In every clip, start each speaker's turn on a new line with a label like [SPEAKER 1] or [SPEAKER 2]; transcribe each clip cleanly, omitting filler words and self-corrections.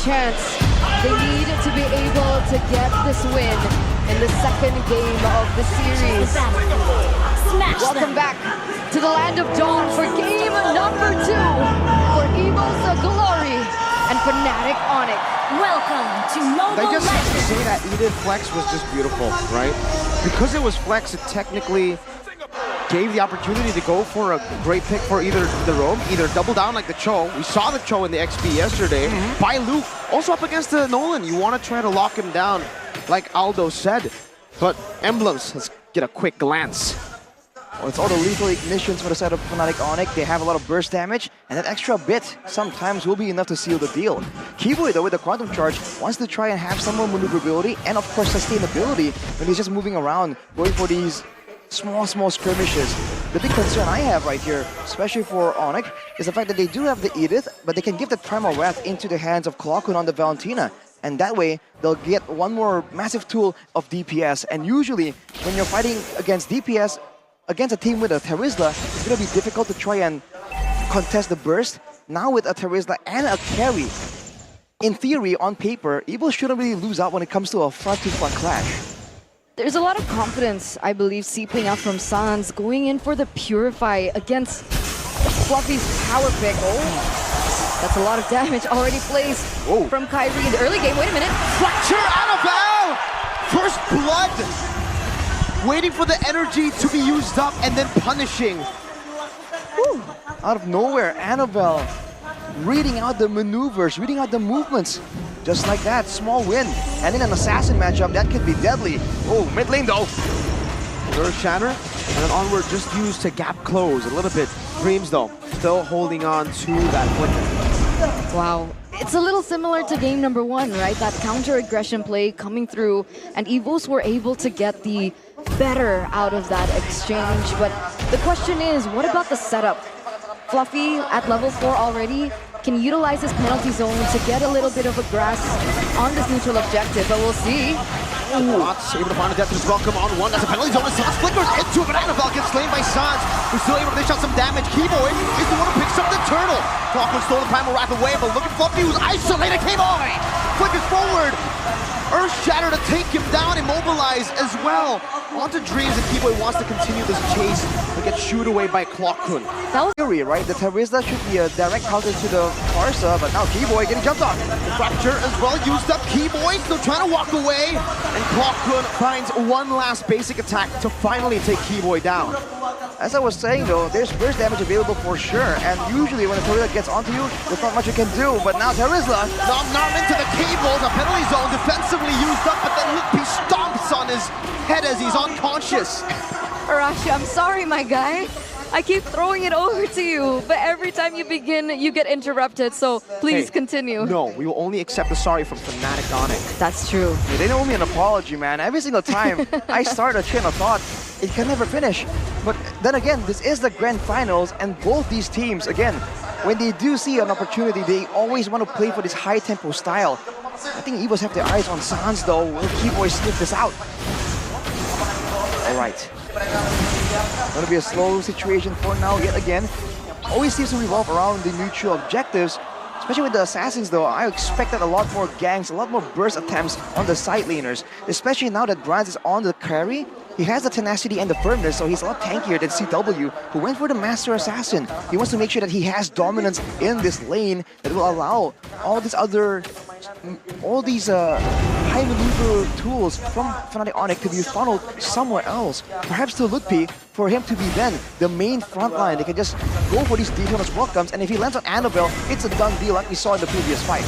[SPEAKER 1] chance. They need to be able to get this win in the second game of the series. Welcome back to the land of Dawn for game number 2 for EVOS Glory and Fnatic ONIC.
[SPEAKER 2] Welcome to MOBA
[SPEAKER 3] They just
[SPEAKER 2] Legends.
[SPEAKER 3] say that Edith Flex was just beautiful, right? Because it was Flex, it technically gave the opportunity to go for a great pick for either the roam, either double down like the Cho. We saw the Cho in the XP yesterday. By Luke, also up against the Nolan. You want to try to lock him down, like Aldo said. But Emblems, let's get a quick glance.
[SPEAKER 4] Well, it's all the lethal ignitions for the side of Fnatic ONIC. They have a lot of burst damage, and that extra bit sometimes will be enough to seal the deal. Kiboy, though, with the Quantum Charge, wants to try and have some more maneuverability and, of course, sustainability when he's just moving around, going for these small skirmishes. The big concern I have right here, especially for ONIC, is the fact that they do have the Edith, but they can give the Primal Wrath into the hands of Clockhood on the Valentina. And that way, they'll get one more massive tool of DPS. And usually, when you're fighting against DPS, against a team with a Terizla, it's going to be difficult to try and contest the burst. Now with a Terizla and a carry, in theory, on paper, EVOS shouldn't really lose out when it comes to a front-to-front clash.
[SPEAKER 1] There's a lot of confidence, I believe, seeping out from Sans, going in for the Purify against Fluffy's power pick. Oh, that's a lot of damage already placed from Kyrie in the early game. Wait a minute.
[SPEAKER 3] Fracture Annabelle! First blood! Waiting for the energy to be used up and then punishing.
[SPEAKER 4] Whew. Out of nowhere, Annabelle reading out the maneuvers, reading out the movements. Just like that, small win. And in an assassin matchup, that could be deadly. Oh, mid lane though.
[SPEAKER 3] Earth Shatter, and then onward just used to gap close a little bit. Dreams though, still holding on to that flicker.
[SPEAKER 1] Wow. It's a little similar to game number 1, right? That counter-aggression play coming through, and EVOS were able to get the better out of that exchange. But the question is, what about the setup? Fluffy at level 4 already can utilize his penalty zone to get a little bit of a grasp on this neutral objective, but we'll see.
[SPEAKER 3] Lots able to find a death is welcome on one. That's a penalty zone. Sans flickers into it, but Annabelle gets slain by Sans, who's still able to dish out some damage. Kiboy is the one who picks up the turtle. Clockwood stole the Primal Wrath away, but look at Fluffy who's isolated. Kiboy flickers forward. Earth Shatter to take him down, immobilize as well. Onto Dreams, and Kiboy wants to continue this chase, but gets shooed away by Clockhood.
[SPEAKER 4] That was theory, right? The Terizla should be a direct counter to the Parsa, but now Kiboy getting jumped on.
[SPEAKER 3] The Fracture as well used up. Kiboy still trying to walk away, and Clockhood finds one last basic attack to finally take Kiboy down.
[SPEAKER 4] As I was saying though, there's burst damage available for sure, and usually when a Terizla gets onto you, there's not much you can do, but now Terizla...
[SPEAKER 3] Nom into the cables, a penalty zone defensively used up, but then he stomps on his head as he's unconscious.
[SPEAKER 1] Arashi, I'm sorry, my guy. I keep throwing it over to you, but every time you begin, you get interrupted, so please continue.
[SPEAKER 3] No, we will only accept the sorry from Fnatic ONIC.
[SPEAKER 1] That's true.
[SPEAKER 4] Yeah, they don't owe me an apology, man. Every single time I start a train of thought, it can never finish. But then again, this is the grand finals, and both these teams, again, when they do see an opportunity, they always want to play for this high-tempo style. I think EVOS have their eyes on Sans, though. Will Kiboy sniff this out? All right. Gonna be a slow situation for now, yet again. Always seems to revolve around the neutral objectives. Especially with the Assassins, though, I expected a lot more ganks, a lot more burst attempts on the side laners. Especially now that Brands is on the carry. He has the tenacity and the firmness, so he's a lot tankier than CW, who went for the Master Assassin. He wants to make sure that he has dominance in this lane that will allow all these high maneuver tools from Fnatic ONIC to be funneled somewhere else. Perhaps to Ludpi, for him to be then the main front line. They can just go for these detailed welcomes, and if he lands on Annabelle, it's a done deal like we saw in the previous fight.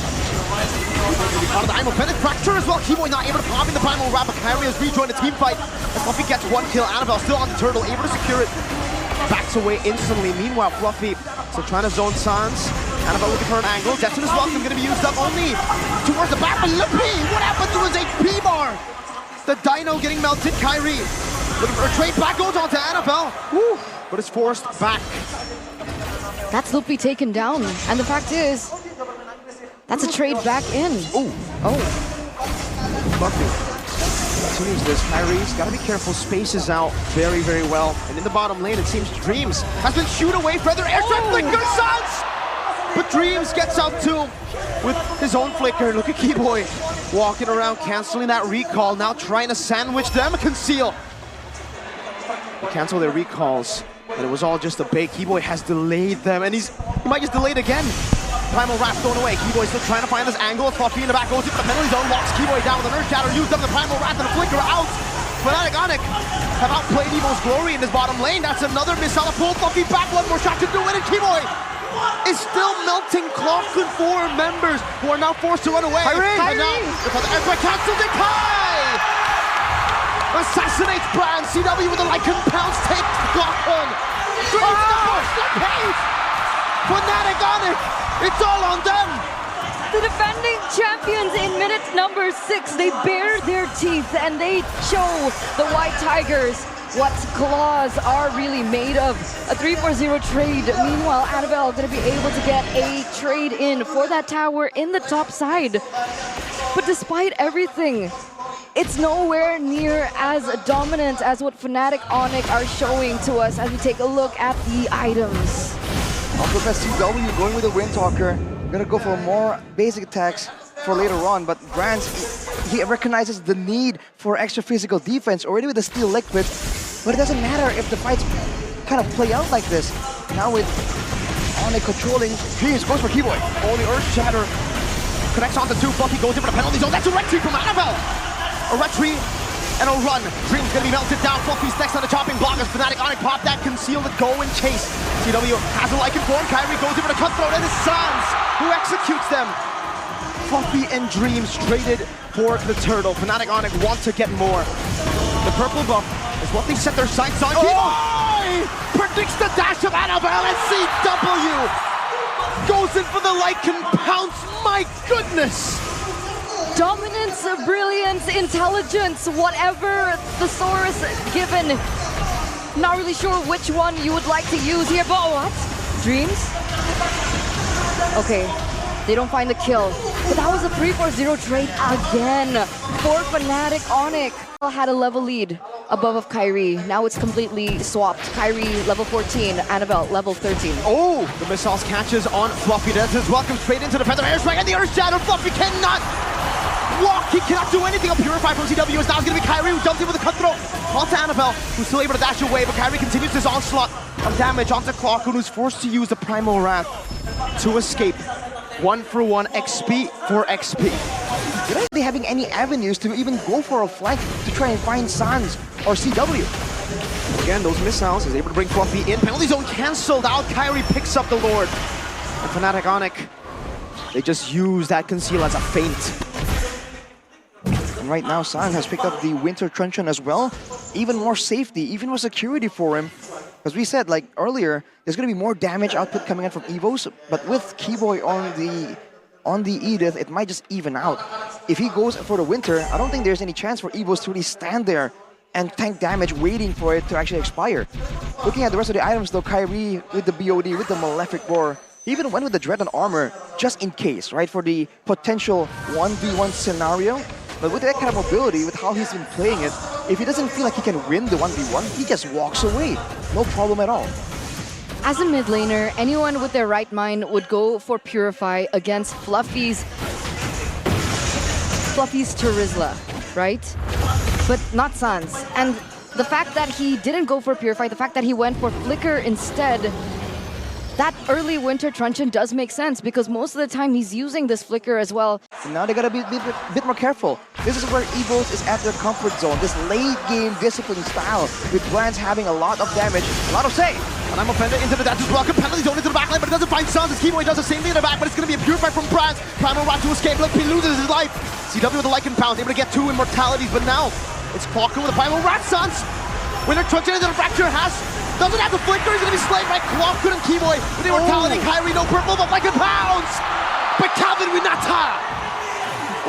[SPEAKER 3] Out of the Imo Bennett Fracture as well. Kiboy not able to pop in the Primal Wrath, but Kyrie has rejoined the team fight. As Fluffy gets one kill, Annabelle still on the turtle, able to secure it. Backs away instantly. Meanwhile, Fluffy still trying to zone Sans. Annabelle looking for an angle. Jetson is welcome, going to be used up only towards the back. But Lippy, what happened to his HP bar? The Dino getting melted. Kyrie looking for a trade back, goes on to Annabelle. Woo, but it's forced back.
[SPEAKER 1] That's Lupi taken down, and the fact is, that's a trade back in.
[SPEAKER 3] Fluffy continues this. Kyrie's got to be careful, spaces out very, very well. And in the bottom lane, it seems Dreams has been shooed away. Feather airstrike, flicker, Sans! But Dreams gets out too with his own flicker. Look at Keyboy walking around, canceling that recall. Now trying to sandwich them, conceal. Cancel their recalls, but it was all just a bait. Keyboy has delayed them, and he might just delay it again. Primal Wrath thrown away. Keyboy still trying to find this angle. Fluffy in the back goes into the penalty zone, locks Keyboy down with an Earth Shatter. Used up the Primal Wrath and a flicker out. Fnatic ONIC have outplayed EVOS glory in this bottom lane. That's another missile to pull Fluffy back. One more shot to do it, and Keyboy is still melting Clockwood 4 members who are now forced to run away. And now, the Earthquake canceled it. Kai assassinates Brand. CW with a Lycan pounce takes Clockwood. Dreams to push the pace. Fnatic ONIC, it's all on them.
[SPEAKER 1] The defending champions in minute number 6, they bare their teeth and they show the White Tigers what claws are really made of. A 3-4-0 trade. Meanwhile, Annabelle going to be able to get a trade in for that tower in the top side. But despite everything, it's nowhere near as dominant as what Fnatic ONIC are showing to us as we take a look at the items.
[SPEAKER 4] CW going with the Windtalker. Gonna go for more basic attacks for later on, but Brands, he recognizes the need for extra physical defense already with the Steel Liquid, but it doesn't matter if the fights kind of play out like this. Now with ONIC controlling, Dreams goes for Keyboy.
[SPEAKER 3] Only Earth Shatter connects onto 2. Fluffy goes in for the penalty zone. That's a retreat from Annabelle. A retreat and a run. Dream's gonna be melted down. Fluffy's next on the chopping block as Fnatic ONIC pop that, conceal it, go and chase. CW has a Lycan form. Kyrie goes in for the cutthroat, and it's Sans who executes them. Fluffy and Dreams traded for the turtle. Fnatic ONIC want to get more. The purple buff is what they set their sights on. Keyboy predicts the dash of Annabelle, and CW goes in for the Lycan pounce. My goodness!
[SPEAKER 1] Dominance, brilliance, intelligence, whatever the source given. Not really sure which one you would like to use here, but what? Dreams? Okay, they don't find the kill. But that was a 3-4-0 trade again for Fnatic ONIC. Had a level lead above of Kyrie. Now it's completely swapped. Kyrie level 14, Annabelle level 13.
[SPEAKER 3] Oh, the missiles catches on Fluffy. That's his welcome straight into the Panther Airstrike, and the Earth Shadow. Fluffy cannot walk. He cannot do anything. A Purify from CW is now going to be Kyrie who jumps in with a cutthroat onto Annabelle, who's still able to dash away, but Kyrie continues his onslaught of damage onto Clockwood, who's forced to use the Primal Wrath to escape. 1-for-1 XP for XP.
[SPEAKER 4] Are they having any avenues to even go for a flank to try and find Sans or CW?
[SPEAKER 3] Again, those missiles is able to bring Fluffy in. Penalty zone cancelled out. Kyrie picks up the Lord. And Fnatic ONIC, they just use that conceal as a feint.
[SPEAKER 4] And right now, Sans has picked up the Winter Truncheon as well. Even more safety, even more security for him. As we said, like earlier, there's going to be more damage output coming in from EVOS, but with Keyboy on the Edith, it might just even out. If he goes for the Winter, I don't think there's any chance for EVOS to really stand there and tank damage waiting for it to actually expire. Looking at the rest of the items though, Kyrie with the BOD, with the Malefic Roar, he even went with the Dread and Armor just in case, right? For the potential 1v1 scenario. But with that kind of mobility, with how he's been playing it, if he doesn't feel like he can win the 1v1, he just walks away. No problem at all.
[SPEAKER 1] As a mid laner, anyone with their right mind would go for Purify against Fluffy's Terizla, right? But not Sans. And the fact that he didn't go for Purify, the fact that he went for Flicker instead, that early Winter Truncheon does make sense because most of the time he's using this Flicker as well.
[SPEAKER 4] And now they gotta be a bit more careful. This is where EVOS is at their comfort zone. This late game discipline style with Brands having a lot of damage, a lot of say.
[SPEAKER 3] And I'm offended into the dash block, a penalty zone into the backline, but it doesn't find Sans. His Keyboy does the same thing in the back, but it's gonna be a Purify from Brands. Primal Wrath to escape. Look, he loses his life. CW with the Lycan Pounce, able to get 2 immortalities, but now it's Clockwood with the Primal Wrath. Sans Winter Truncheon into the Fracture doesn't have the flicker, he's gonna be slayed by Clockwood and Keyboy with the immortality. Kyrie, no purple, but Lycan Pounce! But Calvin Winata!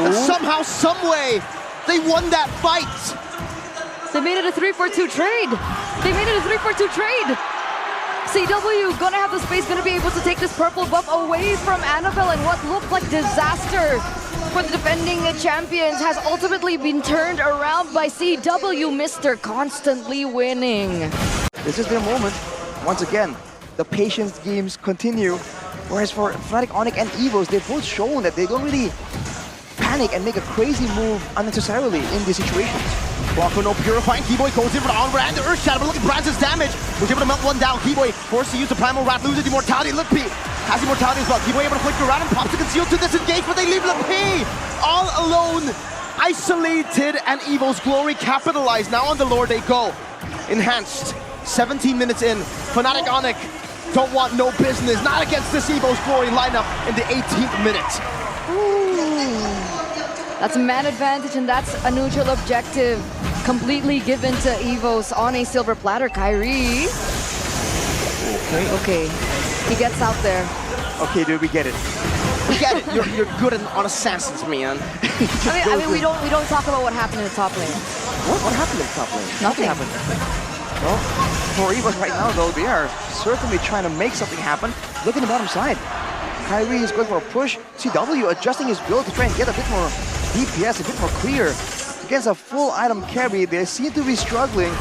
[SPEAKER 3] And somehow, someway, they won that fight!
[SPEAKER 1] They made it a 3-4-2 trade! They made it a 3-4-2 trade! CW gonna have the space, gonna be able to take this purple buff away from Annabelle, and what looked like disaster for the defending champions has ultimately been turned around by CW, Mr. Constantly Winning.
[SPEAKER 4] This is their moment. Once again, the patience games continue. Whereas for Fnatic ONIC and EVOS, they've both shown that they don't really panic and make a crazy move unnecessarily in these situations.
[SPEAKER 3] Walker, no purifying. Keyboy goes in for the onward and the Earth Shadow, but look at Brands' damage. Was able to melt one down. Keyboy forced to use the Primal Rat, loses immortality. Look, P has immortality as well. Keyboy able to flicker around and pops the conceal to disengage, but they leave P all alone, isolated, and EVO's Glory capitalized. Now on the lore they go. Enhanced. 17 minutes in. Fnatic ONIC don't want no business. Not against this EVO's Glory lineup in the 18th minute.
[SPEAKER 1] That's a man advantage, and that's a neutral objective completely given to EVOS on a silver platter. Kyrie. Okay. He gets out there.
[SPEAKER 4] Okay, dude, we get it.
[SPEAKER 3] We get it. You're good on assassins, man.
[SPEAKER 1] I mean, we don't talk about what happened in the top lane.
[SPEAKER 4] What happened in the top lane?
[SPEAKER 1] Nothing.
[SPEAKER 4] Happened. Well, for EVOS right now, though, they are certainly trying to make something happen. Look at the bottom side. Kyrie is going for a push. CW adjusting his build to try and get a bit more DPS, a bit more clear. Against a full item carry, they seem to be struggling.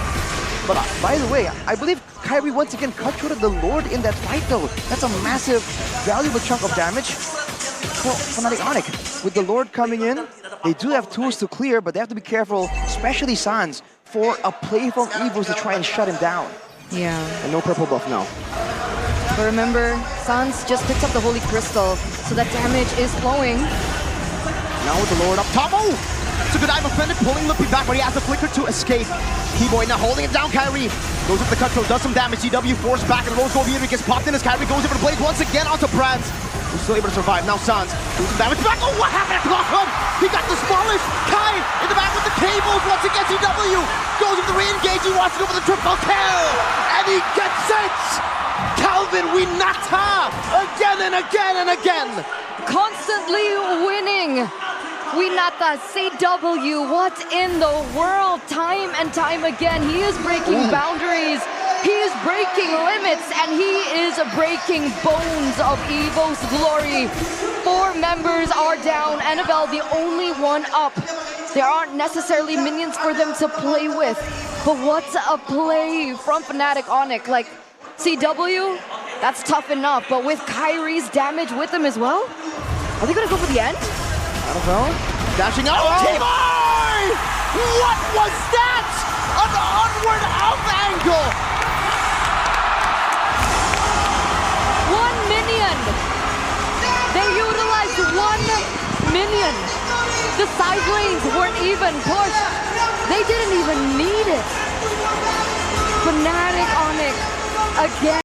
[SPEAKER 4] But by the way, I believe Kyrie once again cut short of the Lord in that fight, though. That's a massive, valuable chunk of damage for Fnatic ONIC. With the Lord coming in, they do have tools to clear, but they have to be careful, especially Sans, for a play from EVOS to try and shut him down.
[SPEAKER 1] Yeah.
[SPEAKER 3] And no purple buff now.
[SPEAKER 1] But remember, Sans just picks up the Holy Crystal, so that damage is flowing.
[SPEAKER 3] Now with the Lord up top. Oh! It's a good eye offended, pulling Lippy back, but he has the flicker to escape. Keyboy now holding it down. Kyrie goes up the cutthroat, does some damage. CW forced back, and Rose Gold Meter gets popped in as Kyrie goes over the blade once again onto Brands. Who's still able to survive. Now Sans doing some damage back. Oh, what happened to Clockhook? He got demolished. Kai in the back with the cables once again. CW goes with the re-engage. He wants to go for the triple kill, and he gets it. Calvin Winata again and again and again.
[SPEAKER 1] Constantly winning. Winata, CW, what in the world? Time and time again, he is breaking boundaries. He is breaking limits, and he is breaking bones of EVO's Glory. 4 members are down. Annabelle, the only one up. There aren't necessarily minions for them to play with. But what's a play from Fnatic ONIC? Like, CW, that's tough enough. But with Kyrie's damage with them as well? Are they going to go for the end?
[SPEAKER 3] I don't know. Dashing out. Oh, Keyboy! What was that? An onward up angle.
[SPEAKER 1] 1 minion. They utilized 1 minion. The side lanes weren't even pushed. They didn't even need it. Fnatic ONIC again.